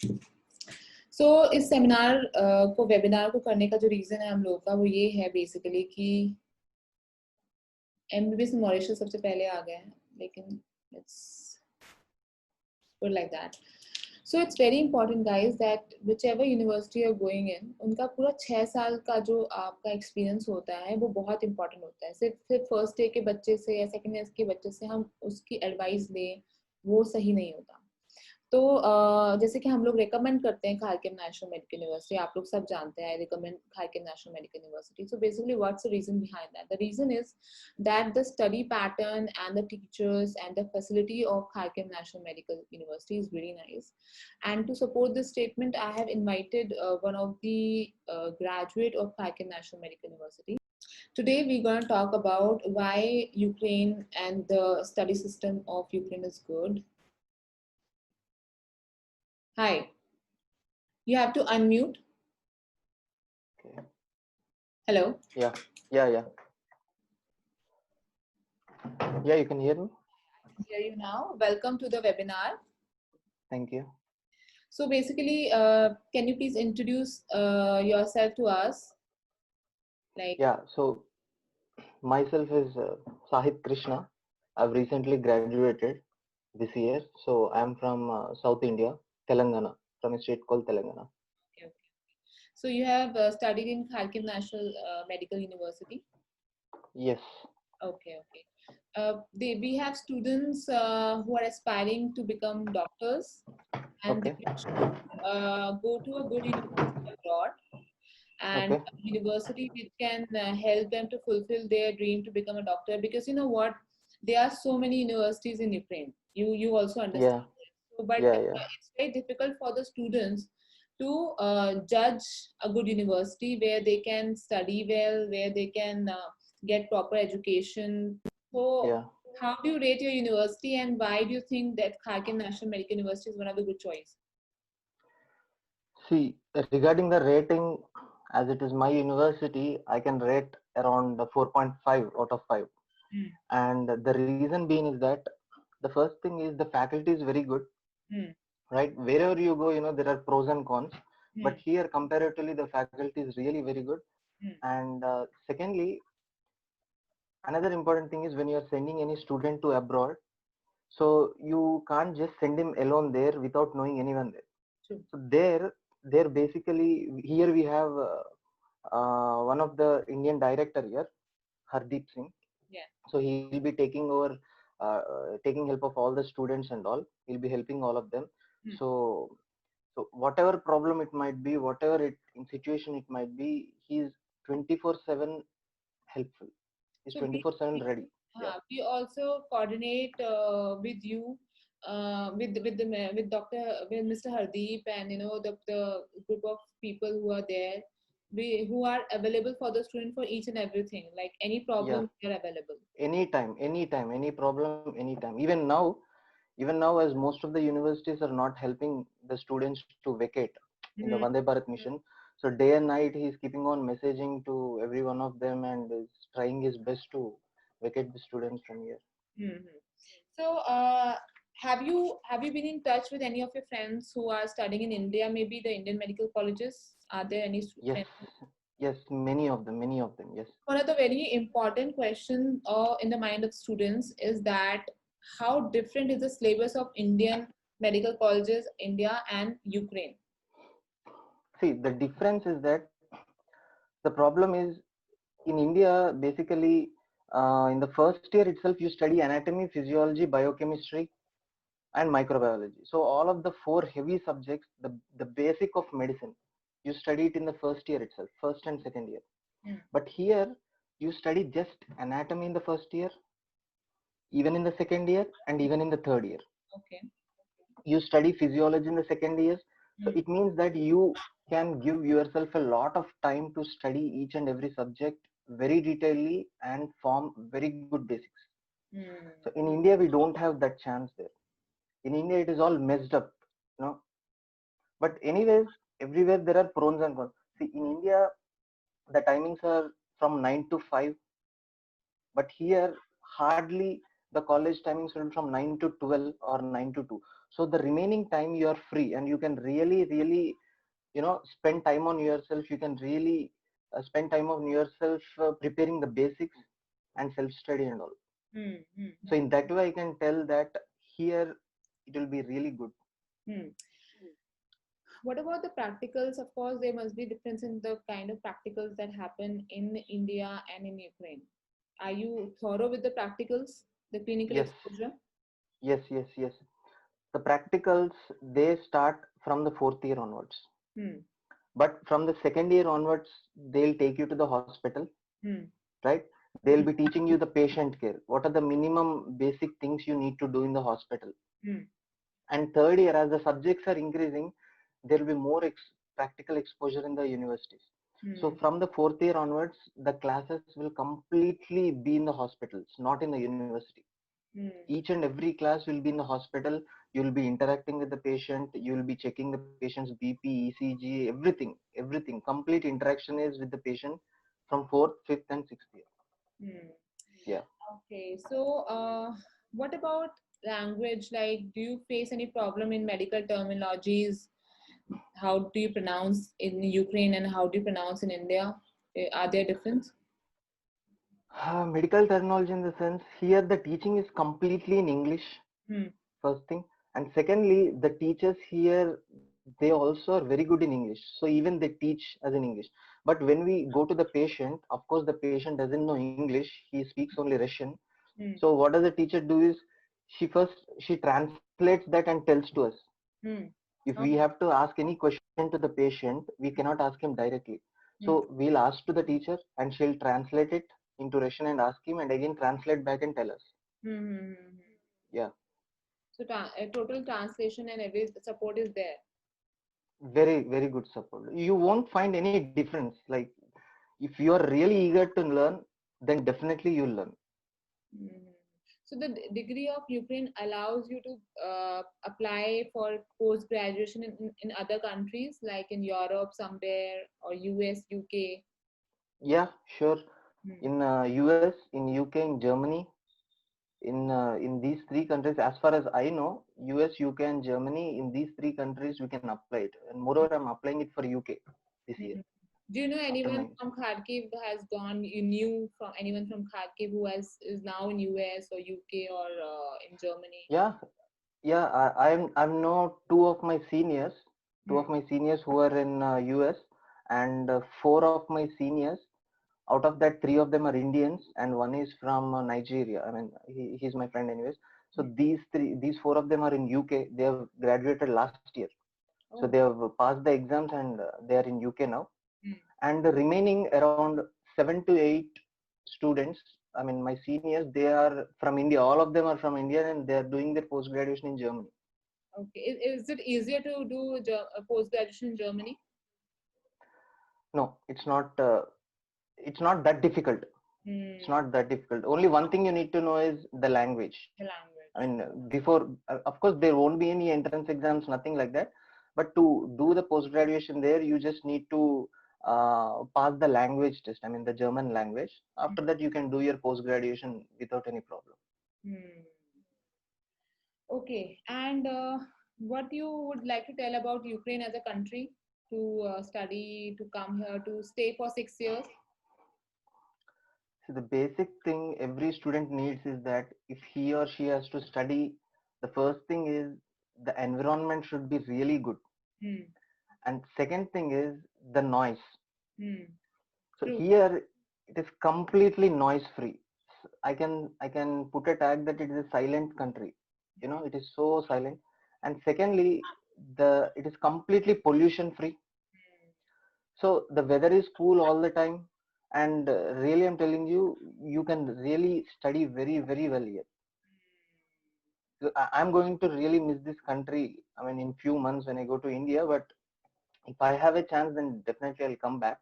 सो इस सेमिनार को वेबिनार को करने का जो रीज़न है हम लोग का वो ये है बेसिकली कि एमबीबीएस मॉरिशस सबसे पहले आ गया है, लेकिन it's good like that. So it's very important guys that whichever university you're going in, उनका पूरा 6 साल का जो आपका एक्सपीरियंस होता है वो बहुत इंपॉर्टेंट होता है. सिर्फ फर्स्ट ईयर के बच्चे से या सेकंड ईयर के बच्चे से हम उसकी एडवाइस लें वो सही नहीं होता. तो जैसे कि हम लोग रिकमेंड करते हैं खारकिन नेशनल मेडिकल यूनिवर्सिटी, आप लोग सब जानते हैं, I recommend Kharkiv National Medical University. So basically what's the reason behind that? The reason is that the study pattern and the teachers and the facility of Kharkiv National Medical University is really nice. And to support this statement, I have invited one of the graduate of Kharkiv National Medical University. Today, we're going to talk about why Ukraine and the study system of Ukraine is good. Hi, you have to unmute. Okay. Hello. Yeah, you can hear me? I can hear you now. Welcome to the webinar. Thank you. So basically, can you please introduce yourself to us? So myself is Sahit Krishna. I've recently graduated this year. So I'm from South India, Telangana, from a state called Telangana. Okay. So you have studied in Kharkiv National Medical University? Yes. Okay. We have students who are aspiring to become doctors, and Okay. they should go to a good university abroad, and Okay. a university which can help them to fulfill their dream to become a doctor. Because you know what, there are so many universities in Ukraine. You also understand. Yeah. So, but it's very difficult for the students to judge a good university where they can study well, where they can get proper education. So, how do you rate your university, and why do you think that Kharkiv National Medical University is one of the good choice? See, regarding the rating, as it is my university, I can rate around 4.5 out of 5. And the reason being is that the first thing is the faculty is very good. Right, wherever you go, there are pros and cons, but here comparatively the faculty is really very good. And secondly, another important thing is when you are sending any student to abroad, so you can't just send him alone there without knowing anyone there. So there basically, here we have one of the Indian director here, Hardeep Singh. So he will be taking over, taking help of all the students and all. He'll be helping all of them. So whatever problem it might be, whatever situation it might be, he's 24/7 helpful. He's 24/7 ready. We also coordinate with you, with Mr. Hardeep, and the group of people who are there, who are available for the student for each and everything. Like any problem, they are available. Anytime, any problem, anytime. Even now, as most of the universities are not helping the students to vacate in the Vande Bharat mission, so day and night he's keeping on messaging to every one of them and is trying his best to vacate the students from here. So have you been in touch with any of your friends who are studying in India, maybe the Indian medical colleges? Are there any students? Yes, many of them, yes. One of the very important questions in the mind of students is that how different is the syllabus of Indian medical colleges, India and Ukraine? See, the difference is that the problem is in India, basically, in the first year itself, you study anatomy, physiology, biochemistry, and microbiology. So all of the 4 heavy subjects, the basic of medicine, you study it in the first year itself, first and second year. But here, you study just anatomy in the first year, even in the second year, and even in the third year. Okay. You study physiology in the second year. So it means that you can give yourself a lot of time to study each and every subject very detailedly and form very good basics. So in India, we don't have that chance there. In India, it is all messed up, But anyways, everywhere there are pros and cons. See, in India, the timings are from 9 to 5. But here, hardly the college timings will from 9 to 12 or 9 to 2. So the remaining time you are free, and you can really spend time on yourself. You can really spend time on yourself, preparing the basics and self study and all. So in that way I can tell that here it will be really good. What about the practicals? Of course, there must be difference in the kind of practicals that happen in India and in Ukraine. Are you thorough with the practicals, the clinical Yes, exposure? yes. The practicals, they start from the fourth year onwards. But from the second year onwards, they'll take you to the hospital, right? They'll be teaching you the patient care. What are the minimum basic things you need to do in the hospital? And third year, as the subjects are increasing, there will be more practical exposure in the universities. So from the fourth year onwards, the classes will completely be in the hospitals, not in the university. Each and every class will be in the hospital. You'll be interacting with the patient. You'll be checking the patient's BP, ECG, everything. Complete interaction is with the patient from fourth, fifth, and sixth year. Yeah. Okay. So, what about language? Like, do you face any problem in medical terminologies? How do you pronounce in Ukraine and how do you pronounce in India? Are there difference? Medical terminology in the sense here the teaching is completely in English. First thing, and secondly, the teachers here, they also are very good in English. So even they teach as in English. But when we go to the patient, of course the patient doesn't know English. He speaks only Russian. So what does the teacher do is she translates that and tells to us. If we have to ask any question to the patient, we cannot ask him directly. So we'll ask to the teacher and she'll translate it into Russian and ask him and again translate back and tell us. Yeah. So total translation and every support is there. Very good support. You won't find any difference. Like if you are really eager to learn, then definitely you'll learn. So the degree of Ukraine allows you to apply for post graduation in other countries like in Europe somewhere or US, UK. Yeah, sure. In US, in UK, in Germany, in these three countries, as far as I know, US, UK, and Germany, in these three countries we can apply it. And moreover, I'm applying it for UK this year. Do you know anyone from Kharkiv has gone? You knew from anyone from Kharkiv who is now in US or UK or in Germany? Yeah. I know two of my seniors who are in US, and four of my seniors. Out of that, three of them are Indians, and one is from Nigeria. I mean, he's my friend, anyways. So these four of them are in UK. They have graduated last year. So they have passed the exams and they are in UK now. And the remaining around 7 to 8 students, I mean my seniors, they are from India. All of them are from India and they are doing their post graduation in Germany. Okay, is it easier to do post graduation in Germany? No, it's not. It's not that difficult. It's not that difficult. Only one thing you need to know is the language. I mean, before, of course, there won't be any entrance exams, nothing like that. But to do the post graduation there, you just need to pass the language test. I mean, the German language. After that, you can do your post graduation without any problem. Okay, and what you would like to tell about Ukraine as a country to study, to come here, to stay for 6 years? So the basic thing every student needs is that if he or she has to study, the first thing is the environment should be really good. And second thing is the noise. So here it is completely noise free. I can put a tag that it is a silent country. You know, it is so silent. And secondly, it is completely pollution free. So the weather is cool all the time, and really I'm telling you, you can really study very well here. So I'm going to really miss this country. I mean, in few months when I go to India, but if I have a chance, then definitely I'll come back.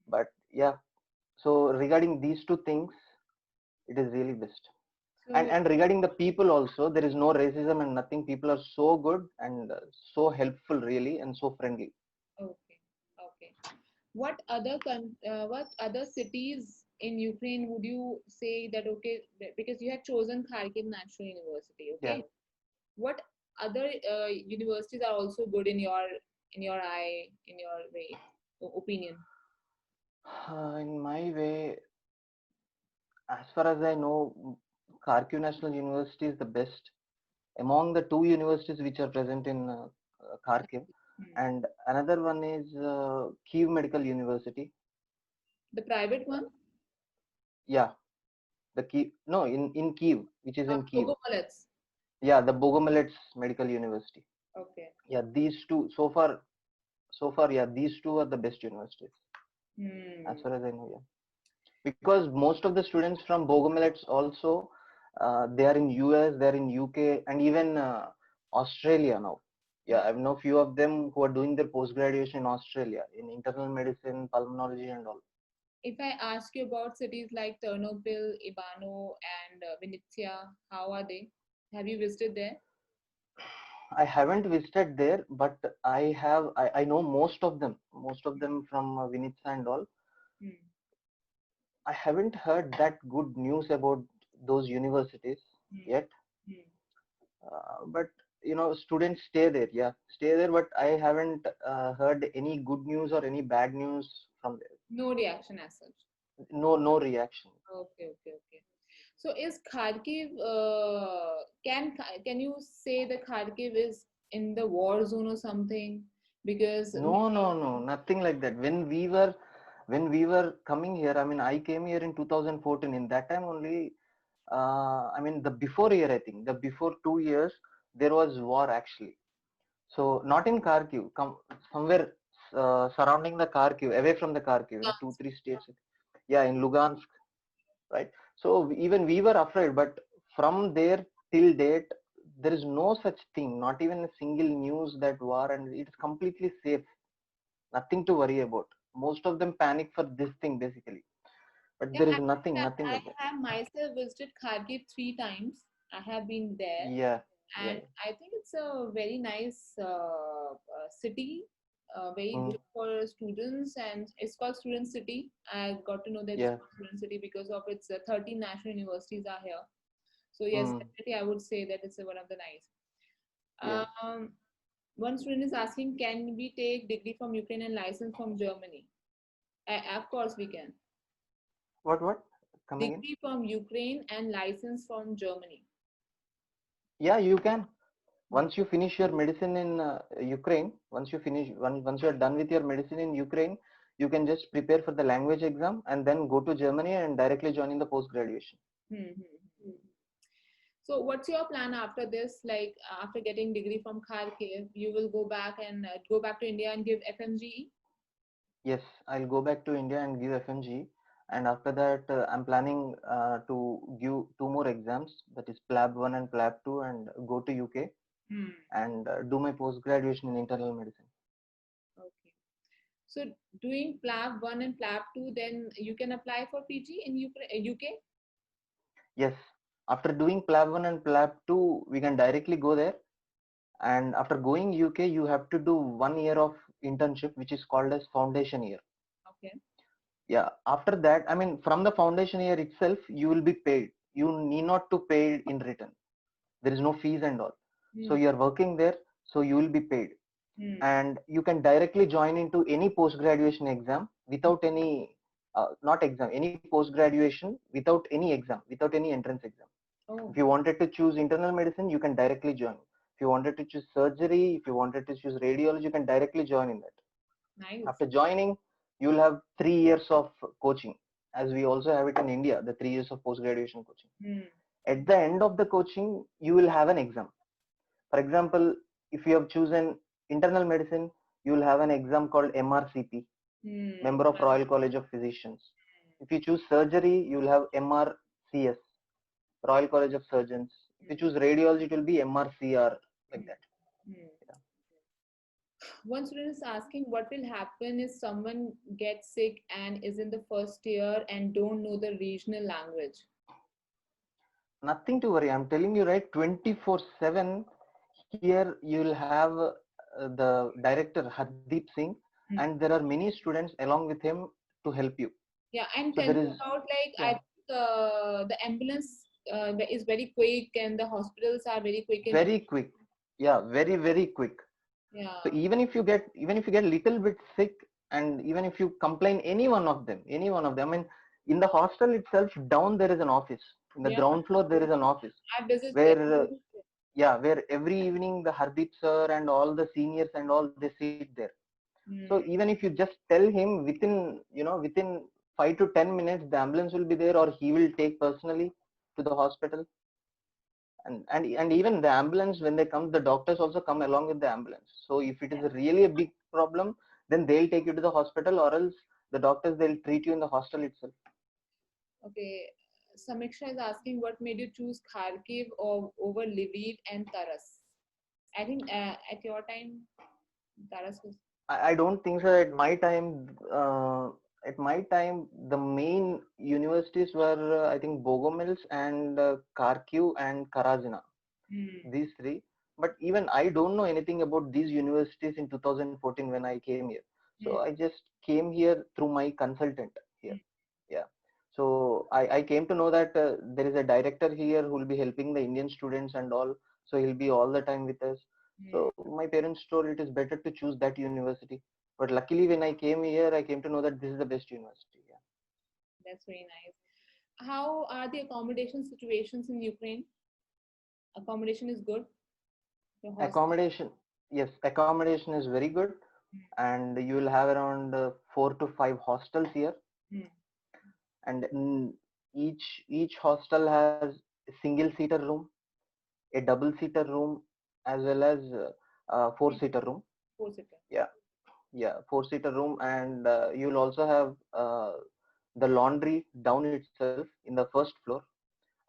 But yeah, so regarding these two things, it is really best. And regarding the people also, there is no racism and nothing. People are so good and so helpful, really, and so friendly. Okay. What other cities in Ukraine would you say that, okay, because you had chosen Kharkiv National University, okay? Yeah. What other universities are also good in your eye, in your way, opinion? In my way, as far as I know, Kharkiv National University is the best among the two universities which are present in Kharkiv, Hmm. and another one is Kyiv Medical University. The private one? Yeah, the Kyiv, no, in Kyiv, which is in Kyiv. Bogomolets. Yeah, the Bogomolets Medical University. Okay. Yeah, these two so far, yeah, these two are the best universities as far as I know. Yeah, because most of the students from Bogomolets also they are in US, they are in UK, and even Australia now. Yeah, I know few of them who are doing their post graduation in Australia in internal medicine, pulmonology, and all. If I ask you about cities like Ternopil, Ibano, and Vinnytsia, how are they? Have you visited there? I haven't visited there, but I know most of them from Vinitsa and all. Hmm. I haven't heard that good news about those universities Hmm. yet. Hmm. But students stay there, yeah, stay there, but I haven't heard any good news or any bad news from there. No reaction as such. No reaction. Okay, okay, okay. So is Kharkiv, can you say that Kharkiv is in the war zone or something? Because No, nothing like that. When we were coming here, I mean, I came here in 2014. In that time only, I mean, the before year, I think the before 2 years there was war actually. So not in Kharkiv, somewhere surrounding the Kharkiv, away from the Kharkiv, 2-3 states. Yeah, in Lugansk, right? So even we were afraid, but from there till date, there is no such thing, not even a single news that war, and it's completely safe. Nothing to worry about. Most of them panic for this thing basically, but yeah, there is nothing I like that. have myself visited Kharkiv 3 times. I have been there, Yeah, yeah, and I think it's a very nice city, very mm, good for students, and it's called Student City. I got to know that it's yeah, called Student City because of its 13 national universities are here. So yes, mm, definitely I would say that it's one of the nice. yeah. One student is asking, can we take degree from Ukraine and license from Germany? Of course we can. What? Come again? Degree from Ukraine and license from Germany. Yeah, you can. Once you finish your medicine in Ukraine, once you are done with your medicine in Ukraine, you can just prepare for the language exam and then go to Germany and directly join in the post graduation. Hmm. So what's your plan after this? Like after getting degree from Kharkiv, you will go back and go back to India and give FMGE? Yes, I'll go back to India and give FMG, and after that, I'm planning to give two more exams, that is PLAB 1 and PLAB 2, and go to UK Hmm. and do my post graduation in internal medicine. Okay. So doing PLAB 1 and PLAB 2, then you can apply for PG in UK? Yes, after doing PLAB 1 and PLAB 2, we can directly go there. And after going UK, you have to do 1 year of internship, which is called as foundation year. Okay. Yeah, after that, I mean, from the foundation year itself, you will be paid. You need not to pay in return. There is no fees and all. So Hmm. you are working there, so you will be paid. Hmm. And you can directly join into any post graduation exam without any not exam, any post graduation without any exam, without any entrance exam. If Oh, you wanted to choose internal medicine, you can directly join. If you wanted to choose surgery, if you wanted to choose radiology, you can directly join in that. nice. After joining, you will have 3 years of coaching, as we also have it in India, the 3 years of post graduation coaching. Hmm. At the end of the coaching, you will have an exam. For example, if you have chosen internal medicine, you will have an exam called MRCP, Hmm. Member of Royal College of Physicians. If you choose surgery, you will have MRCS, Royal College of Surgeons. If you choose radiology, it will be MRCR, like that. Hmm. Yeah. One student is asking what will happen if someone gets sick and is in the first year and don't know the regional language. Nothing to worry. I'm telling you, right? 24/7 here you will have the director Hardeep Singh, Hmm. and there are many students along with him to help you. Yeah, and So tell there me is, about like I yeah, think the ambulance is very quick and the hospitals are very quick in. very quick. Yeah, very, very quick. Yeah. So even if you get little bit sick, and even if you complain, any one of them, I mean, in the hostel itself, down there is an office. In the Yeah. ground floor, there is an office I visited. where, yeah, where every evening the Hardeep sir and all the seniors and all, they sit there. So even if you just tell him, within 5 to 10 minutes, the ambulance will be there, or he will take personally to the hospital. And even the ambulance, when they come, the doctors also come along with the ambulance. So if it is really a big problem, then they'll take you to the hospital, or else the doctors, they'll treat you in the hostel itself. Okay. Samiksha is asking what made you choose Kharkiv or over Lviv and Taras? I think at your time, Taras was. I don't think so. At my time, the main universities were, I think, Bogomils and Kharkiv and Karazina. These three. But even I don't know anything about these universities in 2014 when I came here. So I just came here through my consultant here. Yeah. So I came to know that there is a director here who will be helping the Indian students and all. So he'll be all the time with us. So my parents told it is better to choose that university. But luckily, when I came here, I came to know that this is the best university. Yeah. That's very nice. How are the accommodation situations in Ukraine? Accommodation is good. The hostel. Accommodation, yes, accommodation is very good, and you will have around 4 to 5 hostels here, and each hostel has a single seater room, a double seater room, as well as a 4 seater room. Four-seater. Yeah, yeah, 4 seater room, and you'll also have the laundry down itself in the first floor,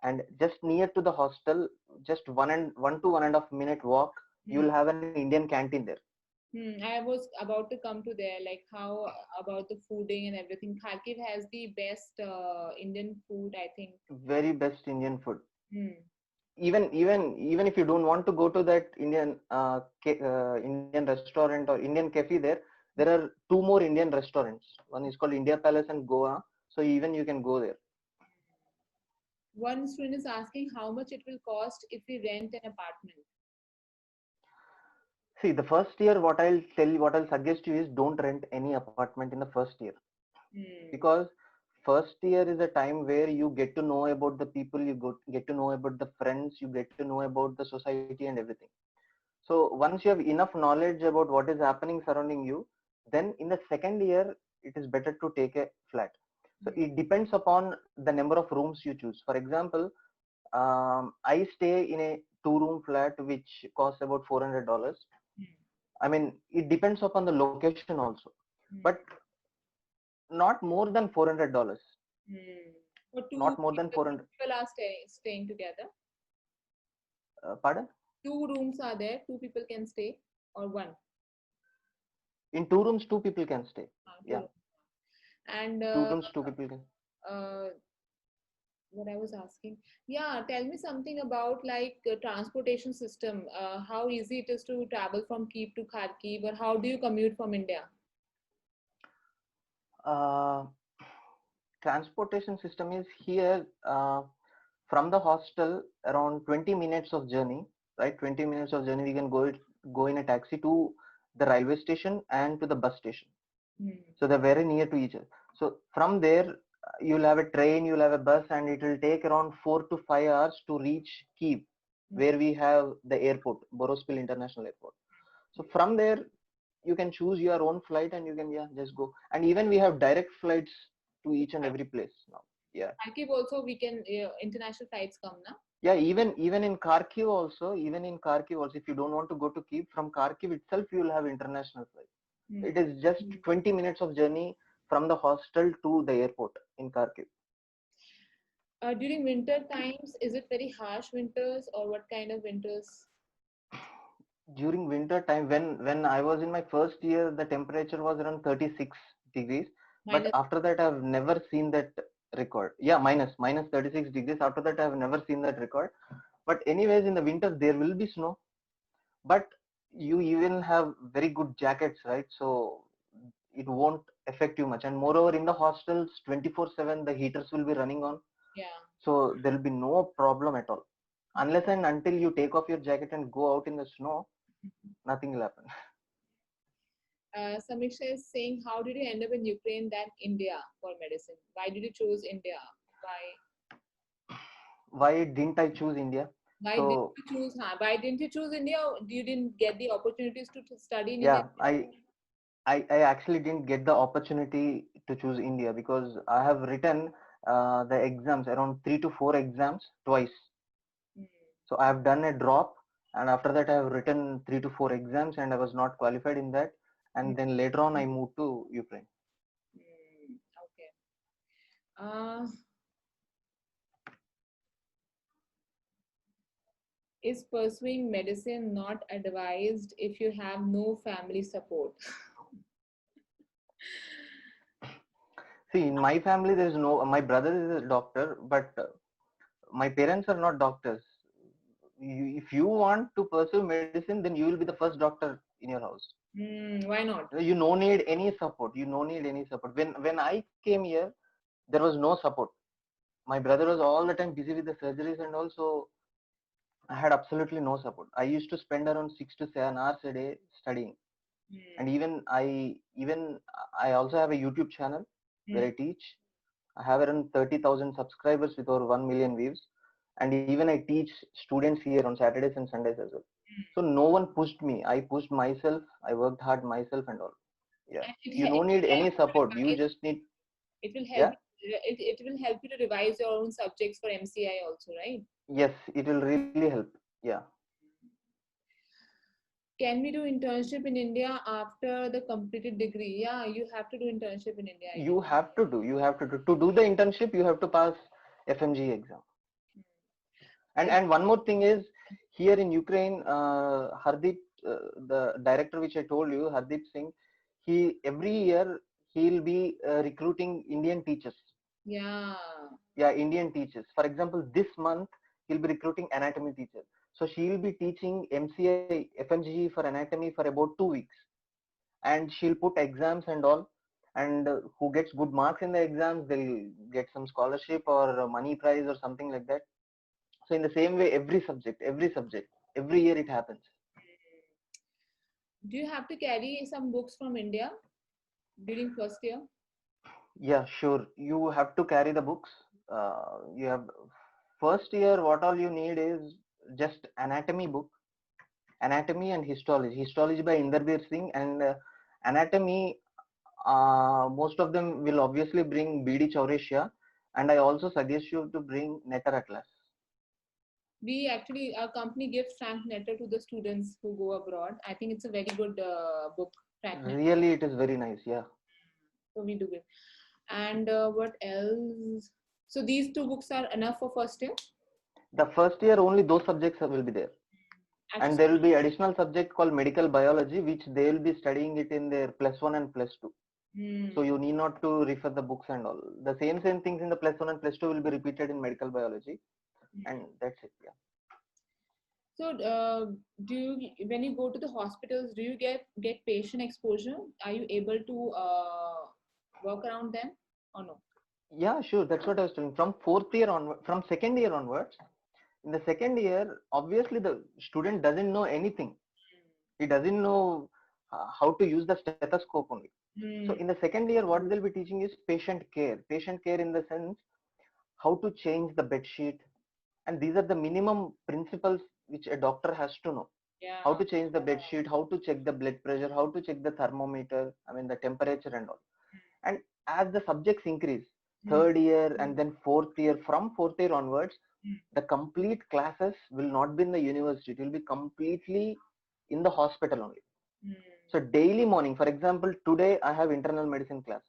and just near to the hostel, just 1 to 1.5 minute walk, you will have an Indian canteen there. I was about to come to there. Like, how about the fooding and everything? Kharkiv has the best Indian food, I think. Very best Indian food. Hmm. Even if you don't want to go to that Indian restaurant or Indian cafe, there are 2 more Indian restaurants. One is called India Palace and Goa. So even you can go there. One student is asking how much it will cost if we rent an apartment. See, the first year, what I'll suggest you is don't rent any apartment in the first year, because first year is a time where you get to know about the people, get to know about the friends, you get to know about the society and everything. So once you have enough knowledge about what is happening surrounding you, then in the second year, it is better to take a flat. So it depends upon the number of rooms you choose. For example, I stay in a 2 room flat which costs about $400. I mean, it depends upon the location also, but not more than $400. Or Not more than 400. people are staying together. Pardon? 2 rooms are there. 2 people can stay, or one. In 2 rooms, 2 people can stay. Yeah. And 2 rooms, 2 people can. What I was asking, yeah, tell me something about like transportation system. How easy it is to travel from Kyiv to Kharkiv, or how do you commute from India? Uh, Transportation system is here, from the hostel, around 20 minutes of journey, right? 20 minutes of journey, we can go in a taxi to the railway station and to the bus station. So they're very near to each other. So from there, you'll have a train, you'll have a bus, and it will take around 4 to 5 hours to reach Kyiv, where we have the airport, Borospil International Airport. So from there, you can choose your own flight and you can, yeah, just go. And even we have direct flights to each and every place now. Yeah. Kharkiv also we can international flights come now. Yeah, even in Kharkiv also, if you don't want to go to Kyiv, from Kharkiv itself, you will have international flight. It is just 20 minutes of journey from the hostel to the airport in Kharkiv. During winter times, is it very harsh winters, or what kind of winters? During winter time, when I was in my first year, the temperature was around 36 degrees. But Minus. after that, I've never seen that record. Yeah, minus 36 degrees. After that, I've never seen that record. But anyways, in the winter there will be snow, but you even have very good jackets, right? So it won't affect you much. And moreover, in the hostels, 24/7 the heaters will be running on. Yeah. So there will be no problem at all. Unless and until you take off your jacket and go out in the snow, nothing will happen. Samiksha is saying, how did you end up in Ukraine than India for medicine? Why did you choose India? Why didn't I choose India? Why did So you choose? Why didn't you choose India? You didn't get the opportunities to study in India? yeah, I actually didn't get the opportunity to choose India because I have written the exams, around 3 to 4 exams twice. Hmm. So I have done a drop, and after that I have written 3 to 4 exams, and I was not qualified in that. Hmm. And then later on I moved to Ukraine. Okay. Uh, is pursuing medicine not advised if you have no family support? See, in my family there is no. My brother is a doctor, but my parents are not doctors. If you want to pursue medicine, then you will be the first doctor in your house. Why not? You no need any support. You no need any support. When I came here, there was no support. My brother was all the time busy with the surgeries, and also I had absolutely no support. I used to spend around 6 to 7 hours a day studying, and even I also have a YouTube channel where I teach. I have around 30,000 subscribers with over 1 million views, and even I teach students here on Saturdays and Sundays as well. So no one pushed me. I pushed myself. I worked hard myself and all. Yeah, And you no need any support. You just need, it will help yeah, it will help you to revise your own subjects for MCI also, right? yes, it will really help. Yeah. Can we do internship in India after the completed degree? Yeah, you have to do internship in India, I guess. You have to do the internship. You have to pass FMG exam. And one more thing is, here in Ukraine, Hardeep, the director which I told you, Hardeep Singh, he every year he'll be recruiting Indian teachers. Yeah. Yeah, Indian teachers. For example, this month he'll be recruiting anatomy teacher. So she'll be teaching MCI, FMG for anatomy for about 2 weeks, and she'll put exams and all. And who gets good marks in the exams, they'll get some scholarship or a money prize or something like that. So in the same way, every subject, every year it happens. Do you have to carry some books from India during first year? Yeah, sure. You have to carry the books. You have first year. What all you need is just anatomy book, anatomy and histology. Histology by Inderbir Singh, and anatomy. Most of them will obviously bring BD Chaurasia, and I also suggest you to bring Netter Atlas. We actually, our company gives Frank Netter to the students who go abroad. I think it's a very good book, Frank Netter. Really, it is very nice. Yeah. So we do it. And what else? So these two books are enough for first year? The first year only those subjects will be there. And there will be additional subject called medical biology, which they will be studying it in their +1 and +2. So you need not to refer the books and all. The same things in the +1 and +2 will be repeated in medical biology, and that's it. Yeah. So do you, when you go to the hospitals, do you get patient exposure? Are you able to work around them or no? Yeah, sure. That's what I was telling. From fourth year onward, from second year onwards, in the second year, obviously the student doesn't know anything. He doesn't know how to use the stethoscope only. So in the second year, what they'll be teaching is patient care. Patient care in the sense how to change the bed sheet, and these are the minimum principles which a doctor has to know. Yeah. How to change the bed sheet, how to check the blood pressure, how to check the thermometer, I mean the temperature and all. And as the subjects increase, third year and then fourth year, from fourth year onwards, the complete classes will not be in the university, it will be completely in the hospital only. So daily morning, for example, today I have internal medicine class.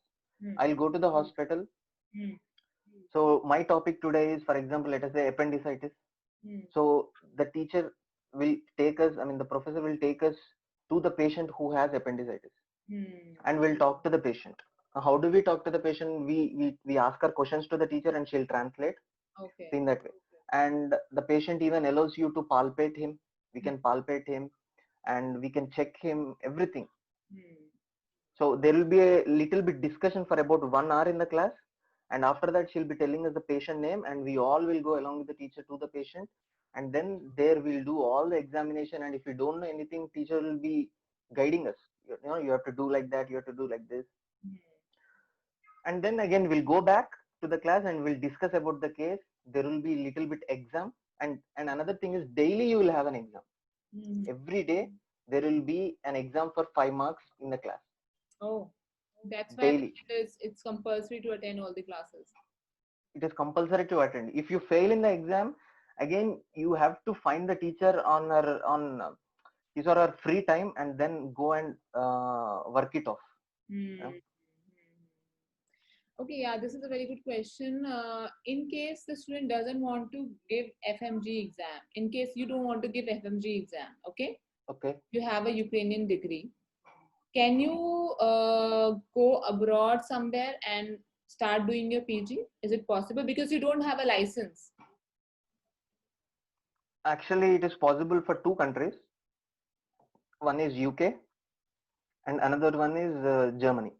I'll go to the hospital. So my topic today is, for example, let us say appendicitis. So the teacher will take us, I mean the professor will take us to the patient who has appendicitis, and we'll talk to the patient. How do we talk to the patient? We ask our questions to the teacher and she'll translate. Okay. In that way. And the patient even allows you to palpate him. We can palpate him and we can check him, everything. So there will be a little bit discussion for about 1 hour in the class, and after that she'll be telling us the patient name, and we all will go along with the teacher to the patient, and then there we'll do all the examination, and if you don't know anything, teacher will be guiding us. You know, you have to do like that, you have to do like this. And then again we'll go back to the class and we'll discuss about the case. There will be little bit exam, and another thing is daily you will have an exam. Every day there will be an exam for 5 marks in the class. Oh, that's why daily it's compulsory to attend all the classes. It is compulsory to attend. If you fail in the exam, again you have to find the teacher on his or her free time, and then go and work it off. Yeah. Okay, yeah, this is a very good question. In case the student doesn't want to give FMG exam, in case you don't want to give FMG exam, okay? Okay. You have a Ukrainian degree. Can you go abroad somewhere and start doing your PG? Is it possible? Because you don't have a license. Actually, it is possible for 2 countries. One is UK, and another one is Germany.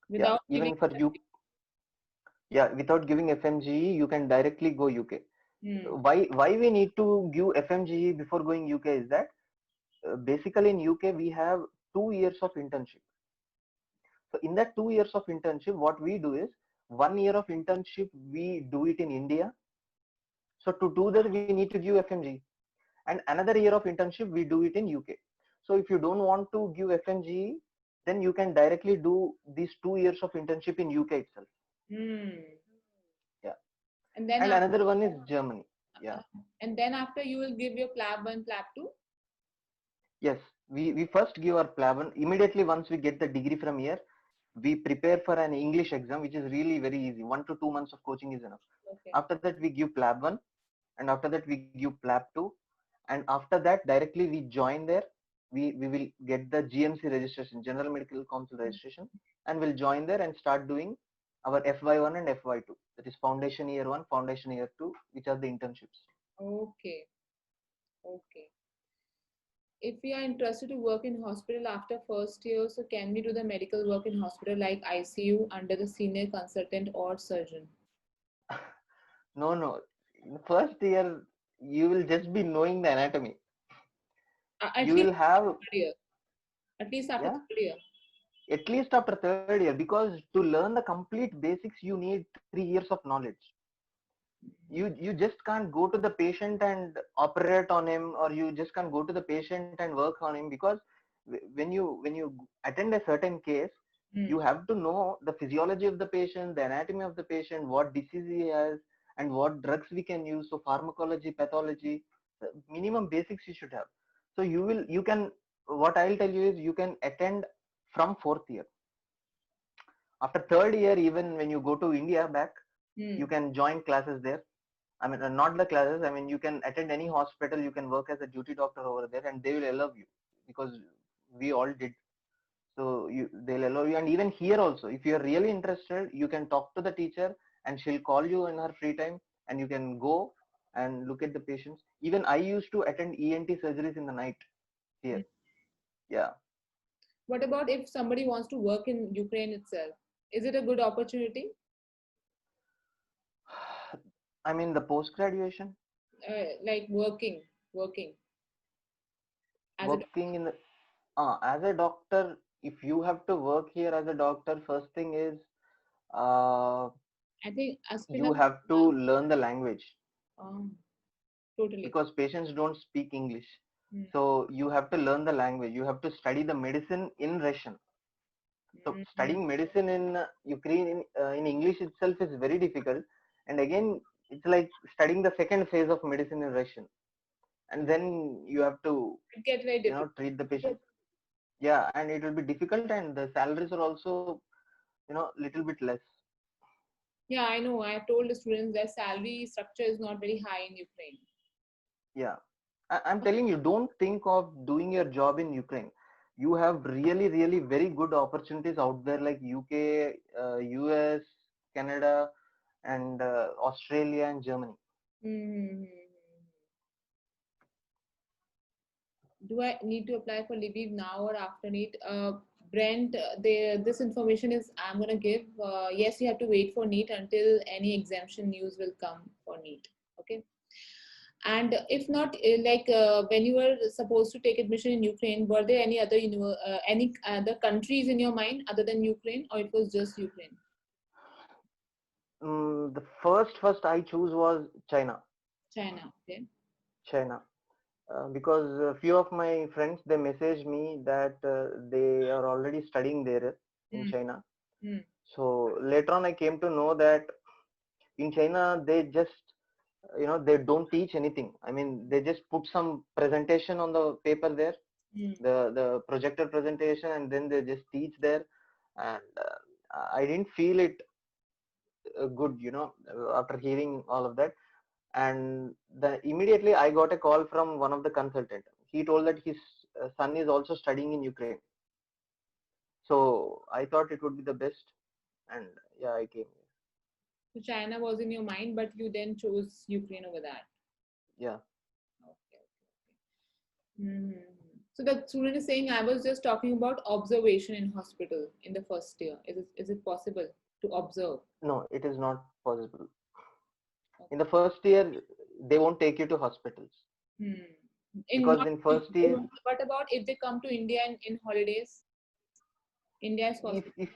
Without even for you. Without giving FMGE, you can directly go UK. Why we need to give FMGE before going UK is that basically in UK we have 2 years of internship. So in that 2 years of internship, what we do is 1 year of internship we do it in India. So to do that we need to give FMGE, and another year of internship we do it in UK. So if you don't want to give FMGE, then you can directly do these 2 years of internship in UK itself. Yeah. And then another one is Germany. Yeah. And then after you will give your PLAB 1, PLAB 2? Yes, we first give our PLAB 1. Immediately once we get the degree from here, we prepare for an English exam, which is really very easy. 1 to 2 months of coaching is enough. Okay. After that we give PLAB 1, and after that we give PLAB 2, and after that directly we join there. We will get the GMC registration, General Medical Council registration, and we'll join there and start doing our FY1 and FY2. That is foundation year 1, foundation year 2, which are the internships. Okay. If we are interested to work in hospital after first year, so can we do the medical work in hospital like ICU under the senior consultant or surgeon? No. In first year, you will just be knowing the anatomy. You will have at least after third year. At least after third year, because to learn the complete basics, you need 3 years of knowledge. You just can't go to the patient and operate on him, or you just can't go to the patient and work on him, because when you attend a certain case, you have to know the physiology of the patient, the anatomy of the patient, what disease he has, and what drugs we can use. So pharmacology, pathology, minimum basics you should have. So you can, what I'll tell you is, you can attend from 4th year. After 3rd year, even when you go to India back, you can join classes there. I mean, not the classes. I mean, you can attend any hospital. You can work as a duty doctor over there, and they will allow you, because we all did. So they'll allow you. And even here also, if you're really interested, you can talk to the teacher, and she'll call you in her free time, and you can go and look at the patients. Even I used to attend ENT surgeries in the night here. Yeah. What about if somebody wants to work in Ukraine itself? Is it a good opportunity? I mean, the post-graduation? Like working. As a doctor, if you have to work here as a doctor, first thing is, I think you have to learn the language. Totally. Because patients don't speak English. So you have to learn the language. You have to study the medicine in Russian. So studying medicine in Ukraine in English itself is very difficult. And again, it's like studying the second phase of medicine in Russian. And then you have to treat the patient. Yeah, and it will be difficult, and the salaries are also, little bit less. Yeah, I know. I have told the students that salary structure is not very high in Ukraine. Yeah, I'm telling you, don't think of doing your job in Ukraine. You have really, really very good opportunities out there, like UK, US, Canada, and Australia and Germany. Do I need to apply for Lviv now or after NEET? Brent, this information is I'm going to give. Yes, you have to wait for NEET until any exemption news will come for NEET. Okay. And if not, when you were supposed to take admission in Ukraine, were there any other any other countries in your mind other than Ukraine, or it was just Ukraine? The first I choose was China. China, okay. China. Because a few of my friends, they messaged me that they are already studying there in China. So later on I came to know that in China they just they don't teach anything. I mean, they just put some presentation on the paper there, the projector presentation, and then they just teach there. And I didn't feel it good, after hearing all of that. And immediately I got a call from one of the consultant. He told that his son is also studying in Ukraine. So I thought it would be the best, and yeah, I came here. So China was in your mind, but you then chose Ukraine over that. Yeah. Okay. So the student is saying, I was just talking about observation in hospital in the first year. Is it possible to observe? No, it is not possible. In the first year, they won't take you to hospitals. Because in first year. What about if they come to India in holidays? India is possible.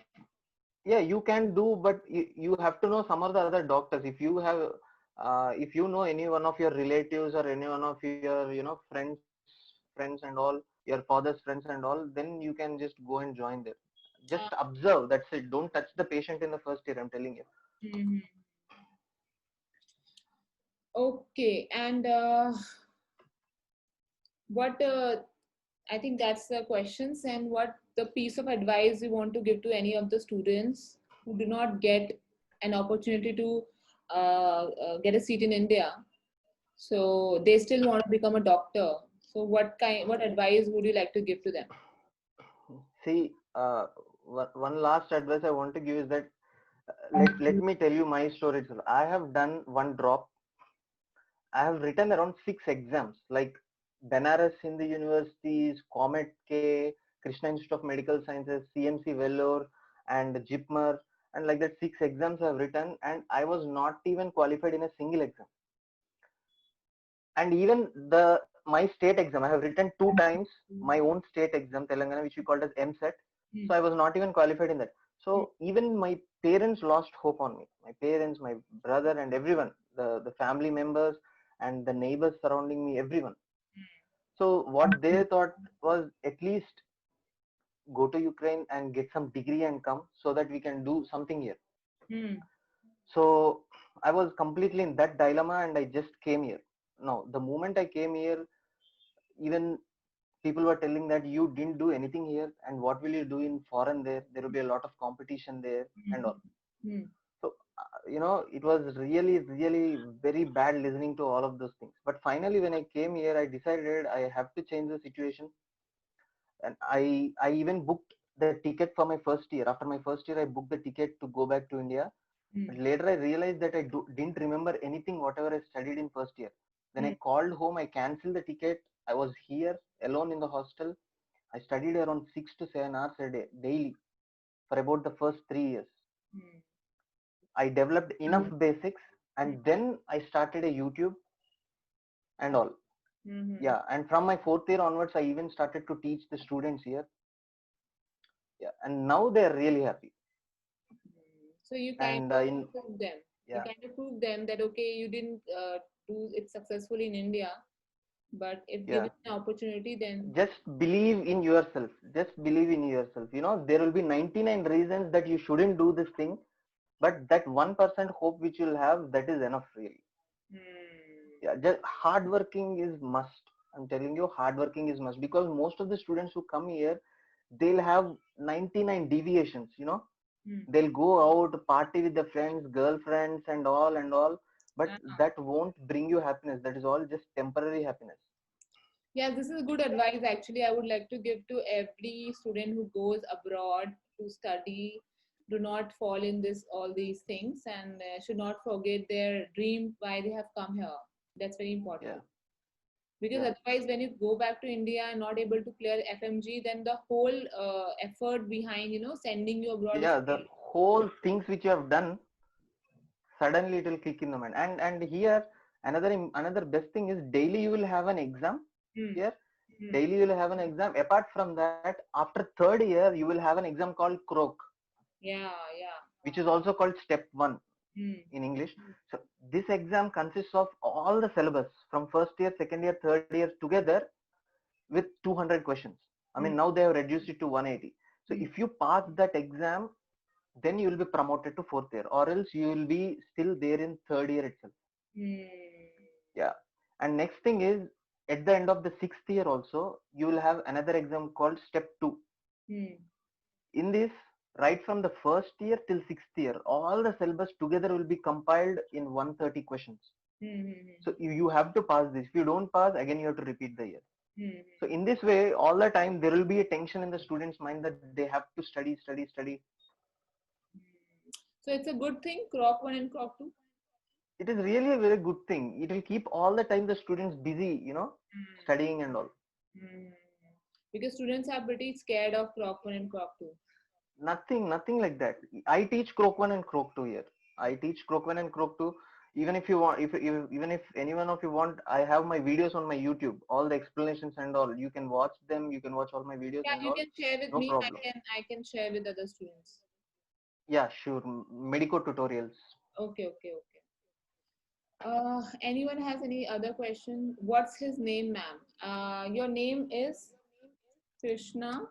Yeah, you can do, but you have to know some of the other doctors. If you have, if you know any one of your relatives or any one of your, friends and all, your father's friends and all, then you can just go and join there. Just observe. That's it. Don't touch the patient in the first year. I'm telling you. Okay, and what I think that's the questions, and what the piece of advice you want to give to any of the students who do not get an opportunity to get a seat in India, so they still want to become a doctor. So what advice would you like to give to them? See, one last advice I want to give is that let me tell you my story. I have done one drop. I have written around 6 exams like Benares Hindu Universities, Comet K, Krishna Institute of Medical Sciences, CMC Vellore, and JIPMER, and like that 6 exams I have written, and I was not even qualified in a single exam. And even my state exam, I have written 2 times my own state exam, Telangana, which we called as MSET. So I was not even qualified in that. So even my parents lost hope on me. My parents, my brother, and everyone, the family members and the neighbors surrounding me, everyone. So what they thought was at least go to Ukraine and get some degree and come so that we can do something here. So I was completely in that dilemma and I just came here. Now, the moment I came here, even people were telling that you didn't do anything here and what will you do in foreign there will be a lot of competition there and all. So it was really very bad listening to all of those things, but finally when I came here I decided I have to change the situation, and I even booked the ticket for my first year. After my first year I booked the ticket to go back to India. But later I realized that I didn't remember anything whatever I studied in first year. When I called home, I canceled the ticket. I was here alone in the hostel. I studied around 6 to 7 hours a day, daily, for about the first 3 years. I developed enough basics, and then I started a YouTube and all. Yeah, and from my 4th year onwards, I even started to teach the students here. Yeah, and now they are really happy. So you kind of prove them. Yeah. You kind of prove them that okay, you didn't do it successfully in India, but if given an opportunity, then just believe in yourself. Just believe in yourself. There will be 99 reasons that you shouldn't do this thing, but that 1% hope which you'll have, that is enough, really. Yeah, just hard working is must. I'm telling you, hard working is must, because most of the students who come here, they'll have 99 deviations. They'll go out, party with their friends, girlfriends, and all, but that won't bring you happiness. That is all just temporary happiness. Yeah, this is good advice. Actually, I would like to give to every student who goes abroad to study. Do not fall in all these things, and should not forget their dream why they have come here. That's very important. Yeah. Because otherwise, when you go back to India and not able to clear FMG, then the whole effort behind sending you abroad. Yeah, the whole things which you have done, suddenly it will click in the mind. And here, Another best thing is daily you will have an exam here. Daily you will have an exam. Apart from that, after third year you will have an exam called CROC, which is also called step 1 in English. So this exam consists of all the syllabus from first year, second year, third year together with 200 questions. I mean, now they have reduced it to 180. So if you pass that exam, then you will be promoted to fourth year, or else you will be still there in third year itself. Yeah. And next thing is, at the end of the sixth year also, you will have another exam called step 2. In this, right from the first year till sixth year, all the syllabus together will be compiled in 130 questions. So you have to pass this. If you don't pass, again you have to repeat the year. So in this way, all the time there will be a tension in the student's mind that they have to study. So it's a good thing, CROC 1 and CROC 2? It is really a very good thing. It will keep all the time the students busy, studying and all. Because students are pretty scared of CROC 1 and CROC 2. Nothing like that. I teach CROC 1 and CROC 2 here. I teach CROC 1 and CROC 2. Even if you want, even if anyone of you want, I have my videos on my YouTube, all the explanations and all. You can watch them. You can watch all my videos. Yeah, and you all. Can share with no me. Problem. I can share with other students. Yeah, sure. Medico tutorials. Okay. Anyone has any other question? What's his name, ma'am? Your name is Krishna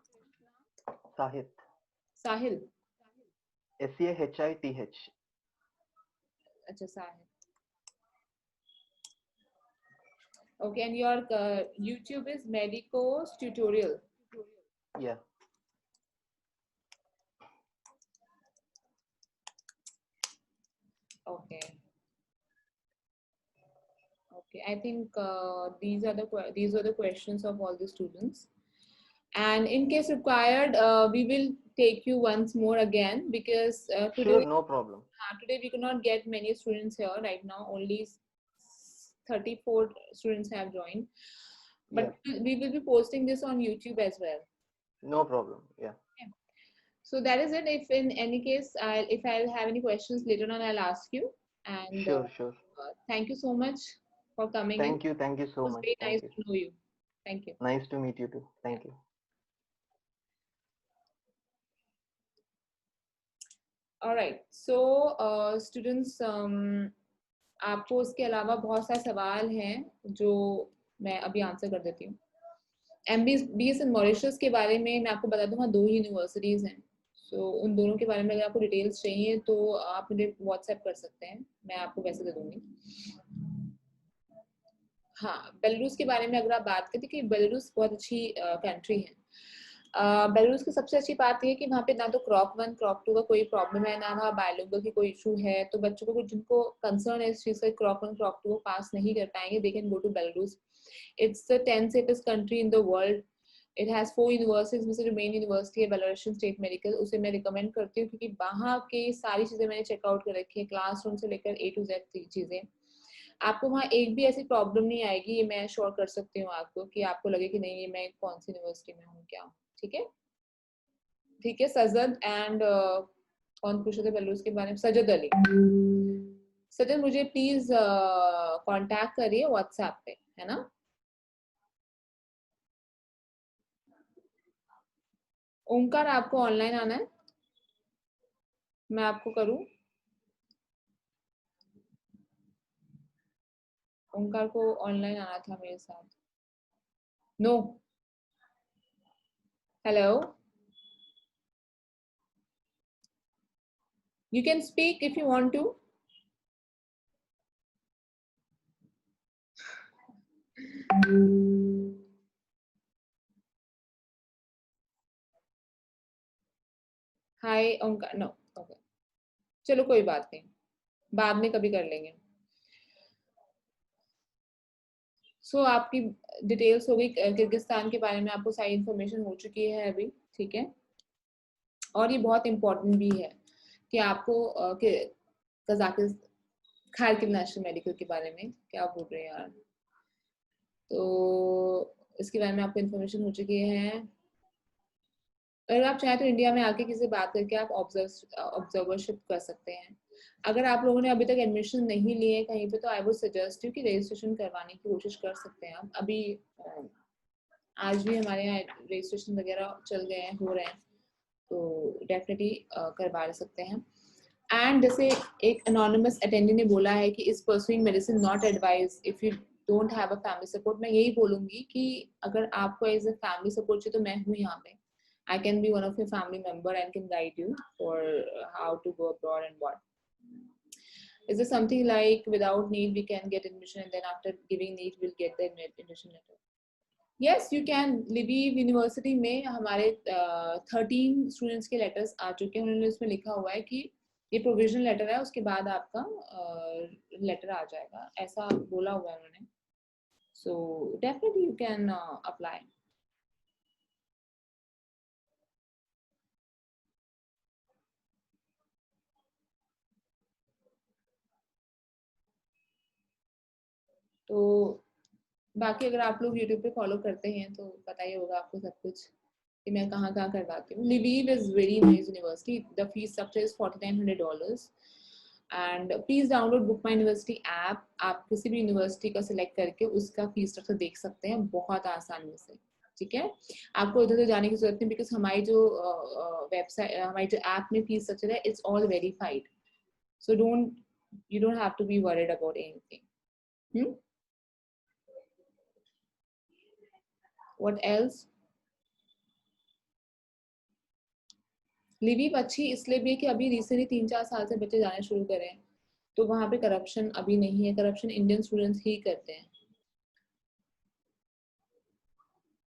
Sahith. Sahil. Sahith. Acha, Sahil. Okay, and your YouTube is Medico's Tutorial. Yeah. Okay. I think these are the questions of all the students. And in case required, we will take you once more again, because today, sure, no problem. Today we could not get many students here right now. Only 34 students have joined. But we will be posting this on YouTube as well. No problem. Yeah. So that is it. If in any case, if I'll have any questions later on, I'll ask you. And sure. Thank you so much for coming in. Thank you so much. Very nice to know you. Thank you. Nice to meet you too. Thank you. All right. So students, आपको उसके अलावा बहुत सारे सवाल हैं जो मैं अभी आंसर कर देती हूँ. MBBS इन मॉरिशस के बारे में मैं आपको बता दूँ, वहाँ 2 ही यूनिवर्सिटीज हैं. सो उन दोनों के बारे में अगर आपको डिटेल्स चाहिए तो आप मुझे व्हाट्सएप कर सकते हैं, मैं आपको वैसे दे दूंगी. हाँ, बेलारूस के बारे में अगर आप बात करते कि बेलारूस बहुत अच्छी कंट्री है. बेलारूस की सबसे अच्छी बात है कि वहाँ पे ना तो CROC 1 CROC 2 का कोई प्रॉब्लम है, ना वहाँ बायोलिंगुअल की कोई इशू है. तो बच्चों को जिनको कंसर्न है इस चीज से CROC 1 CROC 2 को पास नहीं कर पाएंगे, they can go to Belarus. It's the 10th safest country in the world. It has 4 universities, में से जो मेन यूनिवर्सिटी है बेलारूसियन स्टेट मेडिकल, उसे मैं रिकमेंड करती हूँ क्योंकि वहाँ के सारी चीजें मैंने चेकआउट कर रखी है, क्लासरूम से लेकर A to Z चीजें. आपको वहाँ एक भी ऐसी प्रॉब्लम नहीं आएगी, ये मैं श्योर कर सकती हूँ आपको, कि आपको लगे कि नहीं ये मैं कौन सी यूनिवर्सिटी में हूँ क्या. ठीक है. सजद एंड कौन पूछ रहे थे बेलारूस के बारे में? सजद अली. सजद मुझे प्लीज कांटेक्ट करिए व्हाट्सएप पे, है ना. ओंकार, आपको ऑनलाइन आना है? मैं आपको करूं? ओंकार को ऑनलाइन आना था मेरे साथ. No. Hello, you can speak if you want to. Hi Omkar. No. Okay, चलो कोई बात नहीं, बाद में कभी कर लेंगे. सो आपकी डिटेल्स हो गई. किर्गिस्तान के बारे में आपको सारी इंफॉर्मेशन हो चुकी है अभी. ठीक है. और ये बहुत इम्पोर्टेंट भी है कि आपको कजाकिस्तान खारकिव नेशनल मेडिकल के बारे में क्या बोल रहे हैं यार, तो इसके बारे में आपको इन्फॉर्मेशन हो चुकी है. अगर आप चाहें तो इंडिया में आके किसी से बात करके आप ऑब्जर्वरशिप कर सकते हैं। अगर आप लोगों ने अभी तक एडमिशन नहीं लिए कहीं पे, तो आई वुड सजेस्ट यू कि रजिस्ट्रेशन करवाने की कोशिश कर सकते हैं आप। अभी आज भी हमारे यहाँ रजिस्ट्रेशन वगैरह चल गए हैं, हो रहे हैं, तो डेफिनेटली करवा सकते हैं। एंड जैसे एक अनोनिमस अटेंडी ने बोला है कि is pursuing medicine not advise if you don't have a family support. मैं यही बोलूंगी कि अगर आपको एज अ फैमिली सपोर्ट चाहिए तो मैं हूँ यहाँ पे। I can be one of your family member and can guide you for how to go abroad and what. Is there something like without need we can get admission and then after giving need we'll get the admission letter? Yes, you can. Lviv University में हमारे 13 students के letters आ चुके हैं। उन्होंने उसमें लिखा हुआ है कि ये प्रोविजनल लेटर है, उसके बाद आपका लेटर आ जाएगा, ऐसा बोला हुआ है उन्होंने। So definitely you can apply. तो बाकी अगर आप लोग YouTube पे फॉलो करते हैं तो पता ही होगा आपको सब कुछ कि मैं कहाँ कहाँ करवाती हूँ। Lviv is very nice university. The fee structure is $4,900 and please download Book My University app. आप किसी भी यूनिवर्सिटी का सिलेक्ट करके उसका फी स्ट्रक्चर देख सकते हैं बहुत आसानी से, ठीक है। आपको इधर उधर जाने की जरूरत नहीं, बिकॉज हमारी जो वेबसाइट, हमारी जो ऐप में फी स्ट्रक्चर है, it's all verified, so you don't have to be worried about anything. What else? लिविव अच्छी इसलिए भी है कि अभी रिसेंटली 3-4 साल से बच्चे जाने शुरू करे हैं, तो वहां पे करप्शन अभी नहीं है। करप्शन इंडियन स्टूडेंट्स ही करते हैं,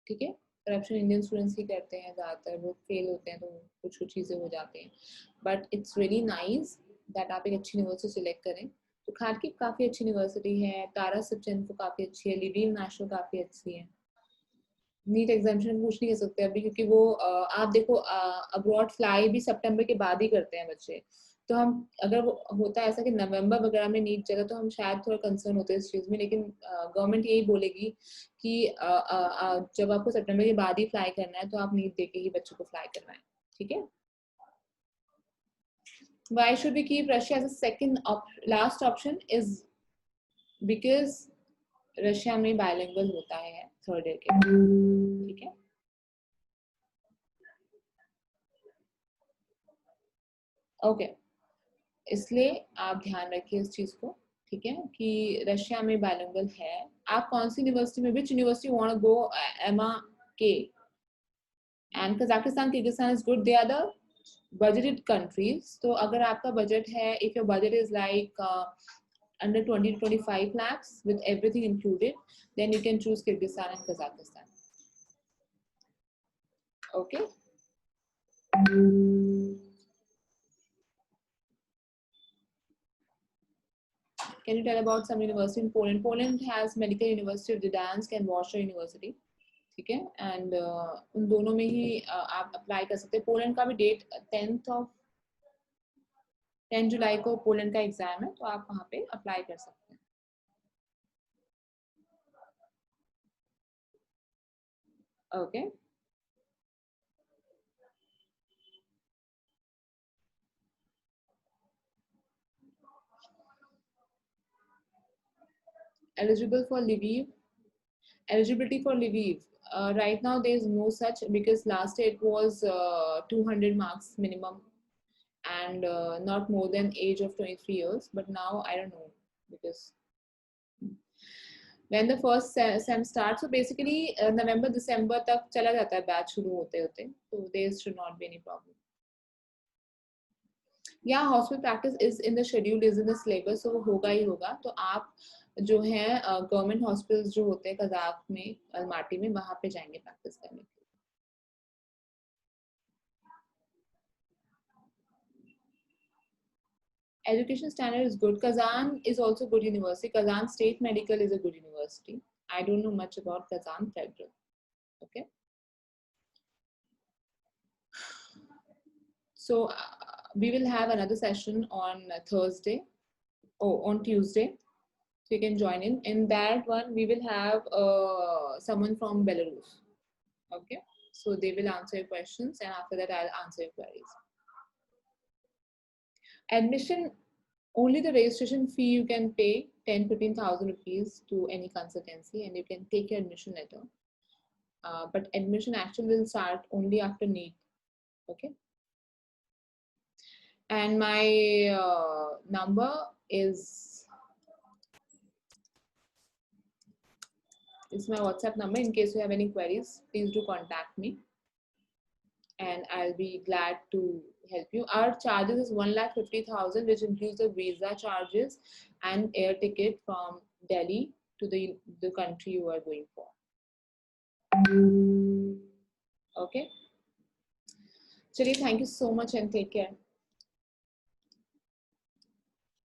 ठीक है। करप्शन इंडियन स्टूडेंट्स ही करते हैं ज्यादातर। वो फेल होते हैं तो कुछ कुछ चीजें हो जाती हैं, but it's really nice that आप एक अच्छी यूनिवर्सिटी सिलेक्ट करें। तो खारकिव काफी अच्छी यूनिवर्सिटी है, तारा शिवचंद्र काफी अच्छी है, लिविव नेशनल काफी अच्छी है। नीट एग्जामिनेशन पूछ नहीं कर सकते अभी, क्योंकि वो आप देखो अब्रॉड फ्लाई भी सितंबर के बाद ही करते हैं बच्चे। तो हम अगर वो होता है ऐसा कि नवंबर वगैरह में नीट चला तो हम शायद थोड़ा कंसर्न होते हैं इस चीज में, लेकिन गवर्नमेंट यही बोलेगी कि जब आपको सितंबर के बाद ही फ्लाई करना है तो आप नीट देके ही बच्चों को फ्लाई करवाएं, ठीक है। Why should we keep Russia as a second last option is because Russia में बायलिंगुअल होता है थर्ड ईयर के, ठीक है। ओके, इसलिए आप ध्यान रखिए इस चीज को, ठीक है, कि रशिया में बायलिंगुअल है। आप कौन सी यूनिवर्सिटी में, which university want to go? एमा के and Kazakhstan, Kyrgyzstan is good, they are the budgeted countries. तो अगर आपका बजट है, if your budget is like under 20 to 25 lakhs with everything included, then you can choose Kyrgyzstan and Kazakhstan. Okay. Can you tell about some university in Poland? Poland has Medical University of Gdansk and Warsaw University, ठीक है, and उन दोनों में ही आप apply कर सकते हैं। Poland का भी डेट 10 जुलाई को पोलैंड का एग्जाम है, तो आप वहाँ पे अप्लाई कर सकते हैं। Okay, eligible for Lviv, eligibility for Lviv. Right now there is no such, because last year it was 200 marks minimum and not more than age of 23 years, but now I don't know, because when the first sem starts, so basically November December तक चला जाता है batch शुरू होते होते, so there should not be any problem. Yeah, hospital practice is in the schedule, is in the syllabus, so वो होगा ही होगा। तो आप जो है गवर्नमेंट हॉस्पिटल्स जो होते हैं कजाक में, अलमाटी में, वहां पे जाएंगे प्रैक्टिस करने। Education standard is good. Kazan is also good university. Kazan State Medical is a good university. I don't know much about Kazan Federal. Okay. So we will have another session on Thursday, on Tuesday. So you can join in. In that one, we will have someone from Belarus. Okay. So they will answer your questions, and after that I'll answer your queries. Admission, only the registration fee you can pay 10-15,000 rupees to any consultancy, and you can take your admission letter. But admission actually will start only after NEET. Okay. And my number is my WhatsApp number. In case you have any queries, please do contact me, and I'll be glad to help you. Our charges is 1,50,000, which includes the visa charges and air ticket from Delhi to the country you are going for. Okay. Chali, thank you so much and take care.